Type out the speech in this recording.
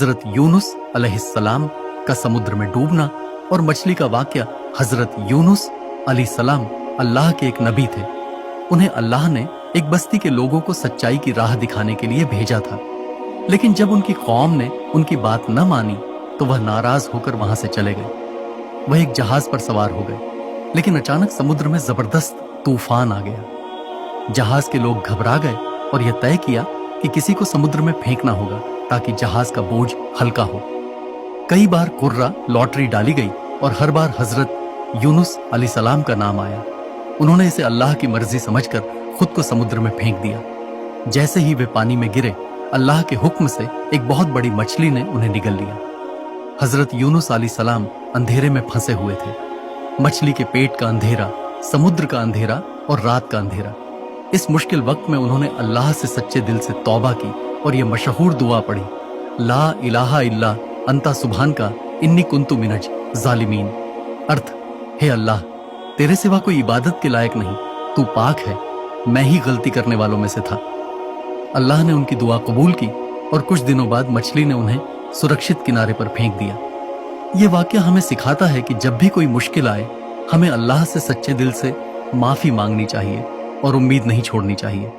हजरत यूनुस अलैहिस्सलाम का समुद्र में डूबना और मछली का वाकया। हजरत यूनुस अलैहिस्सलाम अल्लाह के एक नबी थे। उन्हें अल्लाह ने एक बस्ती के लोगों को सच्चाई की राह दिखाने के लिए भेजा था, लेकिन जब उनकी कौम ने उनकी बात न मानी तो वह नाराज होकर वहां से चले गए। वह एक जहाज पर सवार हो गए, लेकिन अचानक समुद्र में जबरदस्त तूफान आ गया। जहाज के लोग घबरा गए और यह तय किया कि किसी को समुद्र में फेंकना होगा ताकि जहाज का बोझ हल्का हो। कई बार कुर्रा लॉटरी डाली गई और हर बार हजरत यूनुस अलैहिस्सलाम का नाम आया। उन्होंने इसे अल्लाह की मर्जी समझकर खुद को समुद्र में फेंक दिया। जैसे ही वे पानी में गिरे, अल्लाह के हुक्म से एक बहुत बड़ी मछली ने उन्हें निगल लिया। हजरत यूनुस अलैहिस्सलाम अंधेरे में फंसे हुए थे। मछली के पेट का अंधेरा, समुद्र का अंधेरा और रात का अंधेरा। इस मुश्किल वक्त में उन्होंने अल्लाह से सच्चे दिल से तौबा की और यह मशहूर दुआ पढ़ी, ला इलाहा इल्ला अंता सुभान का इन्नी कुंतु मिनज जालिमीन। अर्थ, हे अल्लाह, तेरे सिवा कोई इबादत के लायक नहीं, तू पाक है, मैं ही गलती करने वालों में से था। अल्लाह ने उनकी दुआ कबूल की और कुछ दिनों बाद मछली ने उन्हें सुरक्षित किनारे पर फेंक दिया। यह वाकया हमें सिखाता है कि जब भी कोई मुश्किल आए, हमें अल्लाह से सच्चे दिल से माफी मांगनी चाहिए और उम्मीद नहीं छोड़नी चाहिए।